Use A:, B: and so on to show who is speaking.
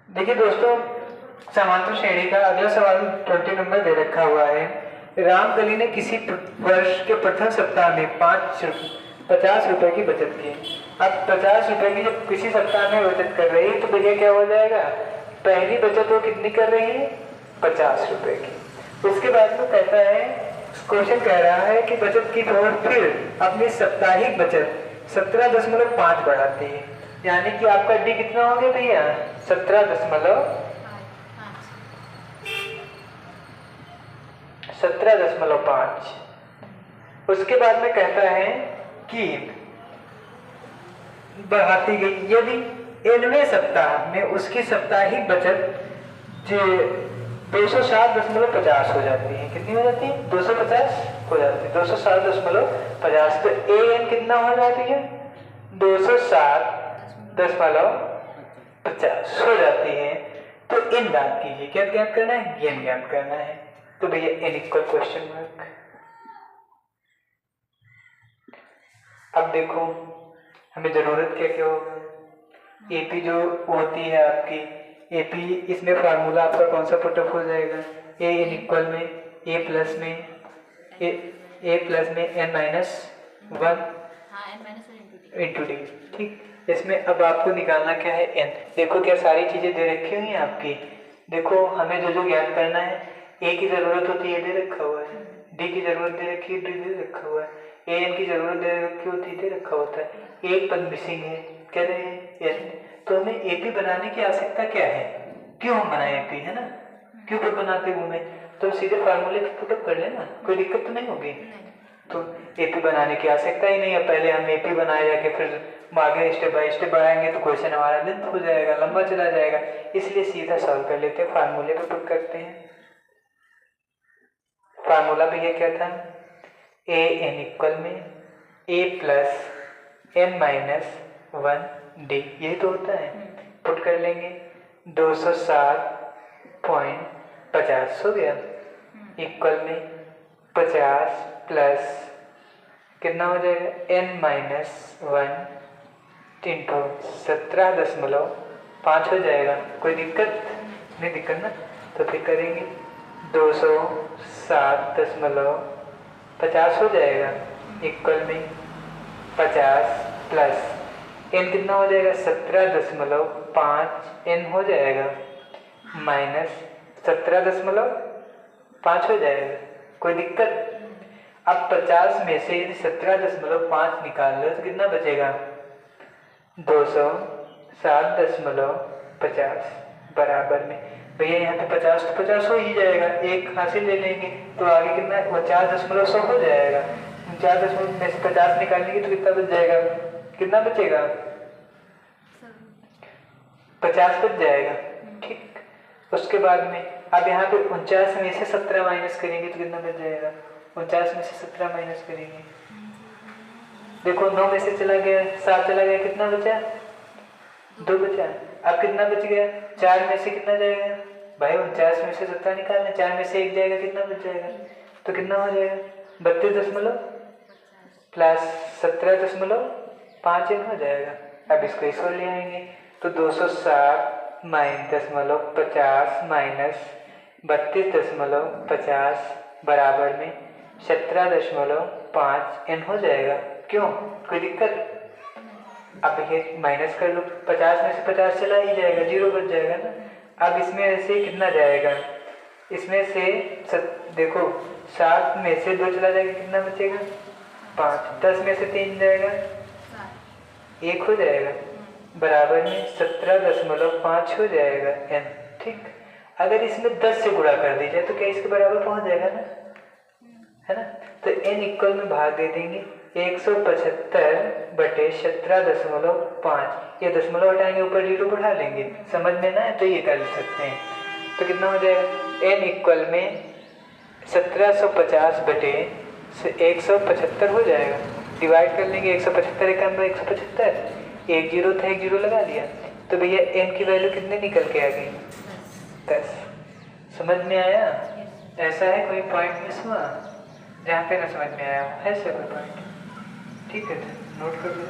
A: देखिए दोस्तों, समांतर श्रेणी का अगला सवाल 20 नंबर दे रखा हुआ है। रामकली ने किसी वर्ष के प्रथम सप्ताह में 50 रुपए की बचत की। अब 50 रुपए की जब किसी सप्ताह में बचत कर रही है तो भैया क्या हो जाएगा, पहली बचत वो कितनी कर रही है, 50 रुपए की। उसके बाद में कहता है, क्वेश्चन कह रहा है कि बचत की और फिर अपनी साप्ताहिक बचत 17.5 बढ़ाती है, यानी कि आपका डी कितना हो गया भैया, 17.5। उसके बाद में कहता है कि बढ़ाती गई यदि 9वें सप्ताह में उसकी साप्ताहिक बचत 260.50 हो जाती है। कितनी हो जाती है, 250 हो जाती है, 260.50। तो ए एन कितना हो जाती है, 260.50 हो जाती है। तो इन ज्ञात कीजिए, क्या ज्ञात करना है, गेन ज्ञात करना है। तो भैया एन इक्वल क्वेश्चन मार्क। अब देखो हमें जरूरत क्या क्या होगा, एपी जो होती है आपकी एपी, इसमें फार्मूला आपका कौन सा पुटअप हो जाएगा, ए इन इक्वल में ए प्लस में एन माइनस 1 इंटू डी। ठीक, इसमें अब आपको निकालना क्या है, एन। देखो क्या सारी चीजें दे रखी हुई हैं आपकी। देखो हमें जो जो ज्ञात करना है, ए की जरूरत होती है, दे रखा हुआ है, डी की जरूरत दे रखी है, डी दे रखा हुआ है, ए एन की जरूरत दे रखी होती है, दे रखा होता है। एक पद मिसिंग है, क्या रहे हैं, एन। तो हमें एपी बनाने की आवश्यकता क्या है, क्यों हम बनाए एपी, है ना, क्यों पद बनाते घूमे, तो सीधे फार्मूले पुटअप कर लेना, कोई दिक्कत तो नहीं होगी। तो एपी बनाने की आवश्यकता ही नहीं है, पहले हम एपी बनाए जाके फिर आगे स्टेप बाय स्टेप बढ़ाएंगे तो क्वेश्चन हमारा लेंथ हो जाएगा, लंबा चला जाएगा, इसलिए सीधा सॉल्व कर लेते हैं, फार्मूले पे पुट करते हैं। फार्मूला भी ये क्या था, ए एन इक्वल में ए प्लस एन माइनस 1 डी, यही तो होता है। पुट कर लेंगे, 260.50 हो गया, इक्वल में 50 प्लस कितना हो जाएगा, एन माइनस 1 इंटू 17.5 हो जाएगा। कोई दिक्कत नहीं, दिक्कत ना, तो फिर करेंगे 260.50 हो जाएगा, इक्वल में 50 प्लस एन कितना हो जाएगा, 17.5 एन हो जाएगा, माइनस 17.5 हो जाएगा। कोई दिक्कत। अब 50 में से यदि 17.5 निकाल लो तो कितना बचेगा, 260.50 बराबर में भैया यहाँ पे 50 तो 50 हो ही जाएगा, एक हासिल ले लेंगे तो आगे कितना है, 49.100 हो जाएगा। 49 में से 50 निकालेंगे तो कितना बच जाएगा, कितना बचेगा, 50 बच जाएगा। ठीक, उसके बाद में अब यहाँ पे 49 में से 17 माइनस करेंगे तो कितना बच जाएगा, 49 में से 17 माइनस करेंगे, देखो 9 में से चला गया, 7 चला गया, कितना बचा, 2 बचा। अब कितना बच गया, 4 में से कितना जाएगा भाई, 49 में से 17 निकालना, 4 में से 1 जाएगा, कितना बच जाएगा, तो कितना हो जाएगा, 32 प्लस 17.5 हो जाएगा। अब इसको इस ओर ले आएंगे तो 260.50 माइनस 32.50 बराबर में 17.5 एन हो जाएगा। क्यों, कोई दिक्कत। अब ये माइनस कर लो, 50 में से 50 चला ही जाएगा, 0 बच जाएगा ना। अब इसमें से कितना जाएगा, इसमें से देखो 7 में से 2 चला जाएगा, कितना बचेगा, 5। 10 में से 3 जाएगा, 1 हो जाएगा, बराबर में 17.5 हो जाएगा एन। ठीक, अगर इसमें 10 से गुणा कर दी जाए तो क्या इसके बराबर पहुंच जाएगा ना, है ना। तो एन इक्वल में भाग दे देंगे 175/17.5, ये दशमलव हटाएंगे, ऊपर 0 बढ़ा लेंगे, समझ में ना है तो ये कर सकते हैं। तो कितना हो जाएगा, एन इक्वल में 1750/175 हो जाएगा। डिवाइड कर लेंगे, 175 एक नंबर 175, एक 0 था, एक 0 लगा दिया, तो भैया एन की वैल्यू कितने निकल के आ गई, 10। समझ में आया, ऐसा है कोई पॉइंट मिस हुआ जहाँ पे ना समझ में आया, ऐसे कोई पॉइंट, ठीक है, नोट कर लो।